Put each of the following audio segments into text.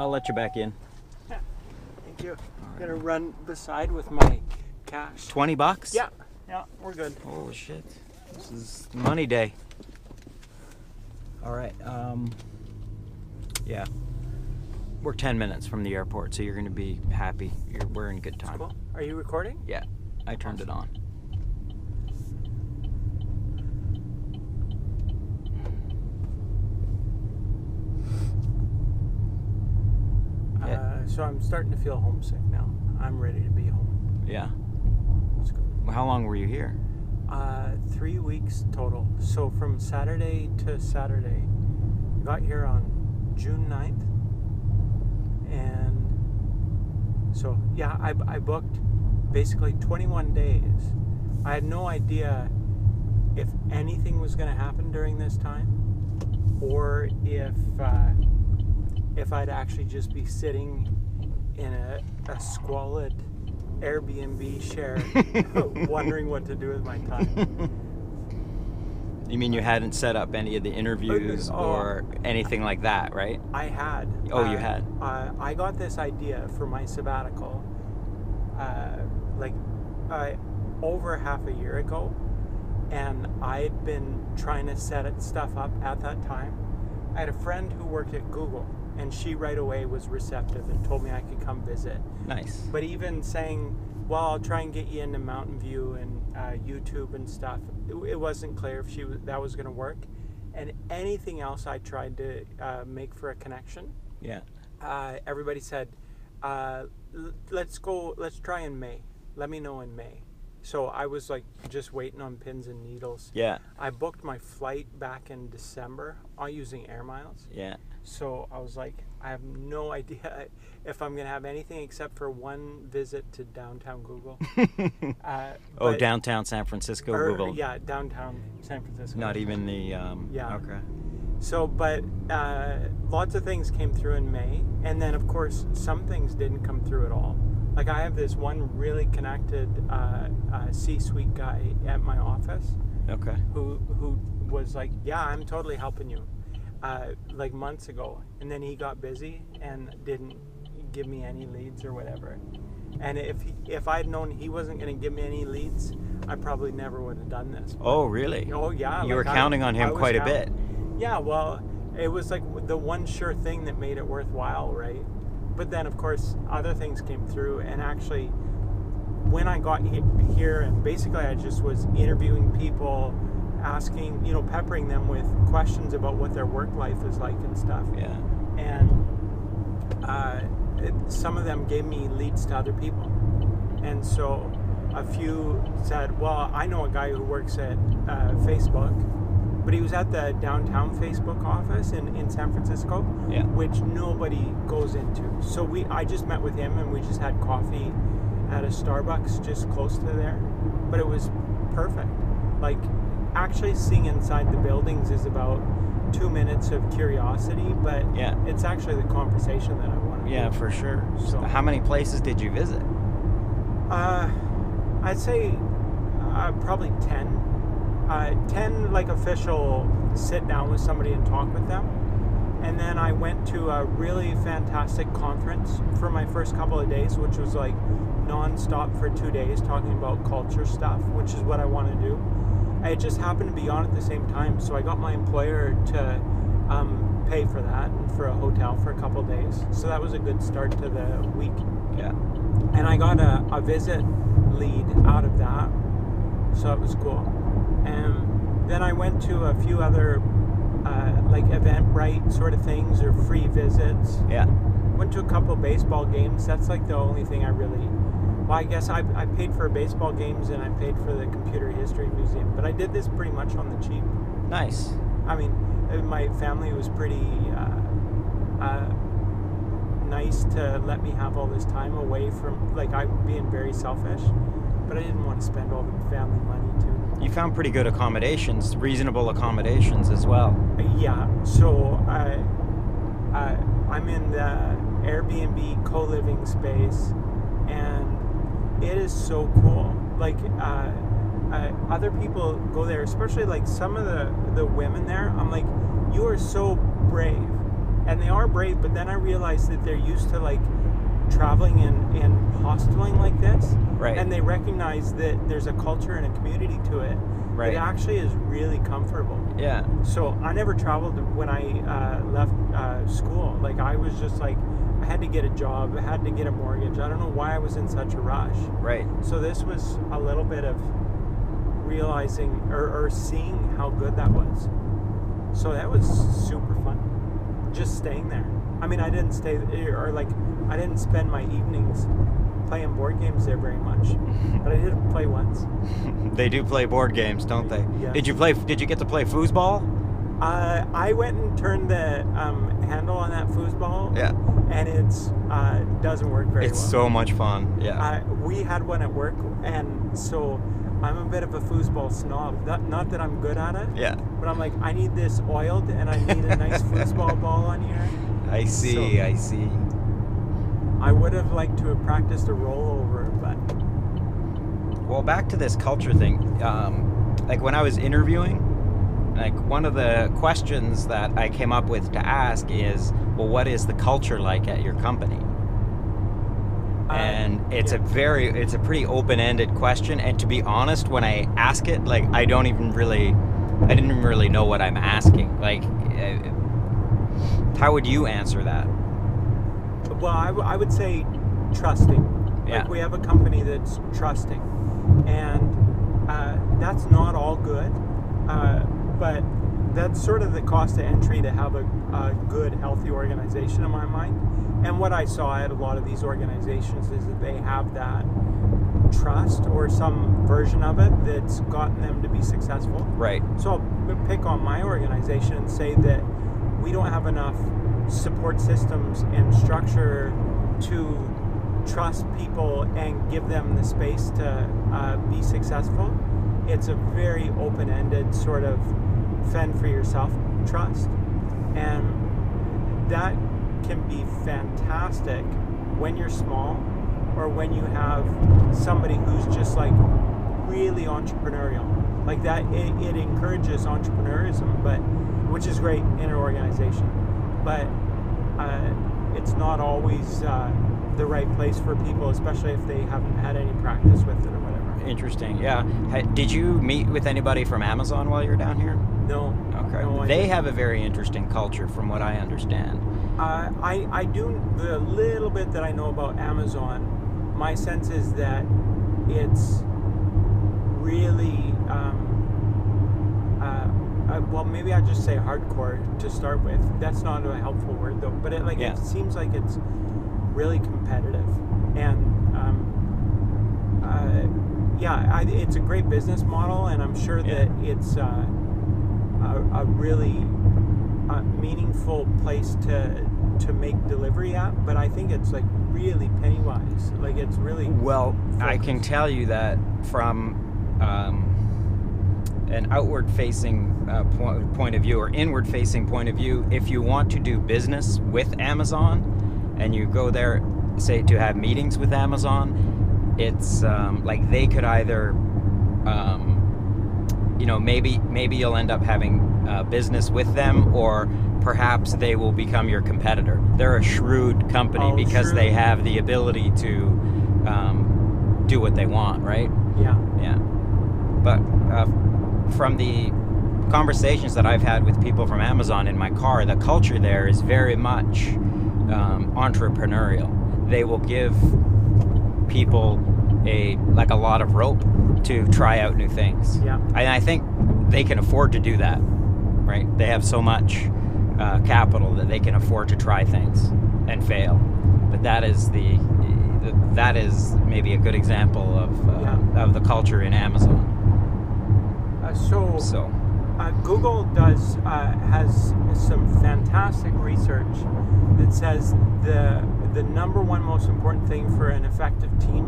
I'll let you back in. Yeah. Thank you. I'm gonna run beside with my cash. $20? Yeah. Yeah, we're good. Holy shit. This is money day. All right. Yeah. We're 10 minutes from the airport, so you're going to be happy. We're in good time. That's cool. Are you recording? Yeah. I turned it on. So I'm starting to feel homesick now. I'm ready to be home. Yeah. Let's go. Well, how long were you here? 3 weeks total. So from Saturday to Saturday. I got here on June 9th. And so, yeah, I booked basically 21 days. I had no idea if anything was going to happen during this time, or if I'd actually just be sitting in a squalid Airbnb share wondering what to do with my time. You mean you hadn't set up any of the interviews or anything like that, right? I had. Oh, you had? I got this idea for my sabbatical over half a year ago, and I'd been trying to set stuff up at that time. I had a friend who worked at Google, and she right away was receptive and told me I could come visit. Nice. But even saying, well, I'll try and get you into Mountain View and YouTube and stuff, it wasn't clear if that was going to work. And anything else I tried to make for a connection, yeah, everybody said, let's try in May. Let me know in May. So I was like just waiting on pins and needles. Yeah. I booked my flight back in December using air miles. Yeah. So I was like, I have no idea if I'm going to have anything except for one visit to downtown Google. Downtown San Francisco Google. Yeah, downtown San Francisco. Not even the... yeah. Okay. So, but lots of things came through in May. And then, of course, some things didn't come through at all. Like, I have this one really connected C-suite guy at my office. Okay. Who was like, yeah, I'm totally helping you. Like months ago, and then he got busy and didn't give me any leads or whatever. And if I'd known he wasn't going to give me any leads, I probably never would have done this. Oh, really? Oh, yeah. You were counting on him quite a bit. Yeah, well, it was like the one sure thing that made it worthwhile, right? But then, of course, other things came through, and actually, when I got here, and basically I just was interviewing people, asking, peppering them with questions about what their work life is like and stuff. Yeah. And some of them gave me leads to other people. And so a few said, well, I know a guy who works at Facebook, but he was at the downtown Facebook office in San Francisco, yeah, which nobody goes into. So I just met with him, and we just had coffee at a Starbucks just close to there. But it was perfect. Like, actually seeing inside the buildings is about 2 minutes of curiosity, but yeah, it's actually the conversation that I want to do. Yeah, for sure. So how many places did you visit? I'd say probably 10. 10 like official sit down with somebody and talk with them. And then I went to a really fantastic conference for my first couple of days, which was like non-stop for 2 days talking about culture stuff, which is what I want to do. It just happened to be on at the same time, so I got my employer to pay for that and for a hotel for a couple of days. So that was a good start to the week. Yeah. And I got a visit lead out of that, so it was cool. And then I went to a few other like Eventbrite sort of things or free visits. Yeah. Went to a couple of baseball games. That's like the only thing I really... Well, I guess I paid for baseball games and I paid for the Computer History Museum, but I did this pretty much on the cheap. Nice. I mean, my family was pretty nice to let me have all this time away from, like, I being very selfish, but I didn't want to spend all the family money too. You found pretty good accommodations, reasonable accommodations as well. Yeah, so I'm in the Airbnb co-living space, and it is so cool. Like, other people go there, especially like some of the women there. I'm like, you are so brave and they are brave, but then I realized that they're used to like traveling and hosteling like this, Right. and they recognize that there's a culture and a community to it Right. that actually is really comfortable. Yeah. So I never traveled when I left school. Like I was just like, I had to get a job, I had to get a mortgage. I don't know why I was in such a rush. Right. So this was a little bit of realizing or seeing how good that was. So that was super fun. Just staying there. I mean, I didn't stay, or like, I didn't spend my evenings playing board games there very much, but I did play once. They do play board games, don't they? Yes. Did you get to play foosball? I went and turned the handle on that foosball. Yeah. And it's doesn't work very well. It's so much fun. Yeah. We had one at work, and so I'm a bit of a foosball snob. Not that I'm good at it. Yeah. But I'm like, I need this oiled, and I need a nice foosball ball on here. I see. So, I see. I would have liked to have practiced a rollover, but Well, back to this culture thing. Like when I was interviewing, like one of the questions that I came up with to ask is, well, what is the culture like at your company? And it's yeah. it's a pretty open-ended question. And to be honest, when I ask it, like I didn't even really know what I'm asking. Like, how would you answer that? Well, I would say trusting. Yeah. Like we have a company that's trusting, and that's not all good, but that's sort of the cost of entry to have a good, healthy organization in my mind. And what I saw at a lot of these organizations is that they have that trust or some version of it that's gotten them to be successful. Right. So I'll pick on my organization and say that we don't have enough support systems and structure to trust people and give them the space to be successful. It's a very open-ended sort of fend for yourself trust, and that can be fantastic when you're small or when you have somebody who's just like really entrepreneurial like that. It encourages entrepreneurism, but which is great in an organization, but it's not always the right place for people, especially if they haven't had any practice with it or whatever. Interesting. Yeah. Did you meet with anybody from Amazon while you were down here? No. Okay. No, They have a very interesting culture, from what I understand. I do, the little bit that I know about Amazon, my sense is that it's really, well, maybe I just say hardcore to start with. That's not a helpful word though, but it seems like it's really competitive, and it's a great business model, and I'm sure that it's a really meaningful place to make delivery at, but I think it's like really penny wise. Like it's really well focused. I can tell you that from an outward facing point of view or inward facing point of view, if you want to do business with Amazon and you go there, say, to have meetings with Amazon, it's like they could either maybe you'll end up having business with them, or perhaps they will become your competitor. They're a shrewd company because they have the ability to do what they want, right? Yeah. But from the conversations that I've had with people from Amazon in my car, the culture there is very much entrepreneurial. They will give people a lot of rope to try out new things. Yeah. And I think they can afford to do that, right? They have so much capital that they can afford to try things and fail. But that is maybe a good example of the culture in Amazon. Google has some fantastic research that says the number one most important thing for an effective team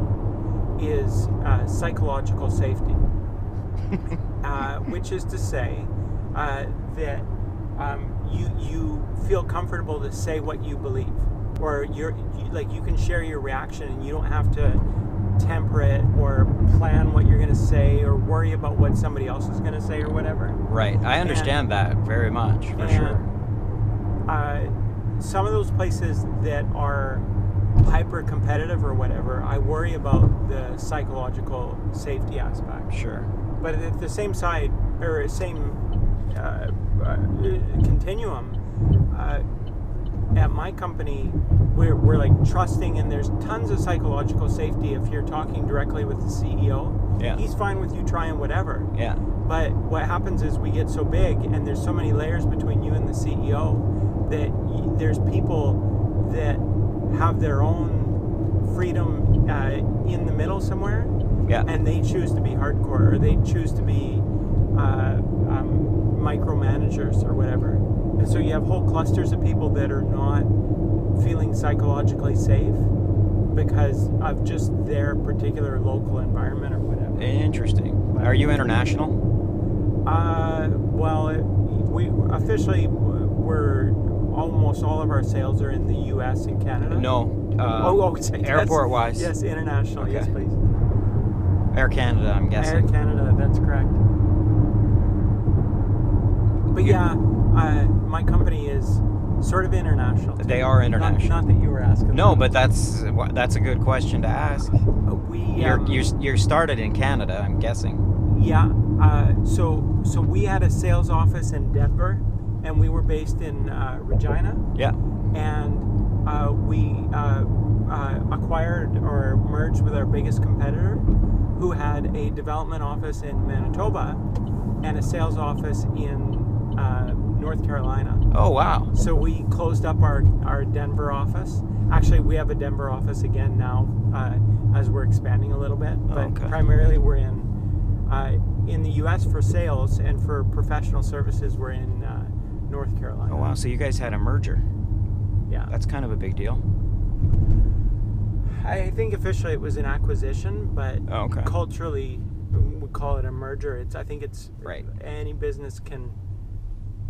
is psychological safety, which is to say that you feel comfortable to say what you believe, or you can share your reaction, and you don't have to temper it or plan what you're going to say or worry about what somebody else is going to say or whatever. Right. I understand that very much, for sure. some of those places that are hyper competitive or whatever, I worry about the psychological safety aspect. Sure. But at the same side, or same continuum, at my company, we're like trusting, and there's tons of psychological safety if you're talking directly with the CEO. Yeah. He's fine with you trying whatever. Yeah. But what happens is we get so big, and there's so many layers between you and the CEO that there's people that have their oin freedom in the middle somewhere. Yeah. And they choose to be hardcore, or they choose to be micromanagers or whatever. And so you have whole clusters of people that are not feeling psychologically safe because of just their particular local environment or whatever. Interesting. Are you international? Well, we officially, almost all of our sales are in the U.S. and Canada. No. Airport-wise. Yes, international. Okay. Yes, please. Air Canada, I'm guessing. Air Canada, that's correct. But yeah, my company is sort of international. They are international. Not that you were asking. No, but that's a good question to ask. You started in Canada, I'm guessing. Yeah. So we had a sales office in Denver, and we were based in Regina. Yeah. And we acquired or merged with our biggest competitor, who had a development office in Manitoba and a sales office in North Carolina. Oh, wow. So we closed up our Denver office. Actually, we have a Denver office again now as we're expanding a little bit. But okay. Primarily we're in the U.S. for sales, and for professional services we're in North Carolina. Oh, wow. So you guys had a merger. Yeah. That's kind of a big deal. I think officially it was an acquisition, but okay. Culturally we call it a merger. I think it's right. Any business can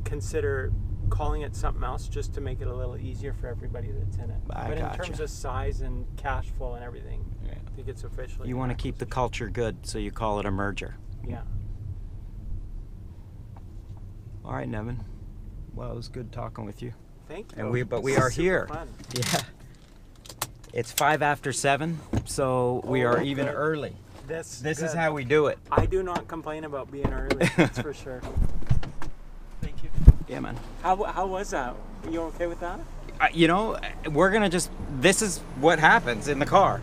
consider calling it something else just to make it a little easier for everybody that's in it. But in terms of size and cash flow and everything, yeah. I think it's officially. You want to keep the culture good, so you call it a merger. Yeah. All right, Nevin. Well, it was good talking with you. Thank you. And we are here. Fun. Yeah. It's 7:05, so we are even early. This is how we do it. I do not complain about being early. That's for sure. Thank you. Yeah, man. How was that? You okay with that? We're gonna this is what happens in the car.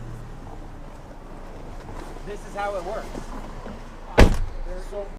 This is how it works.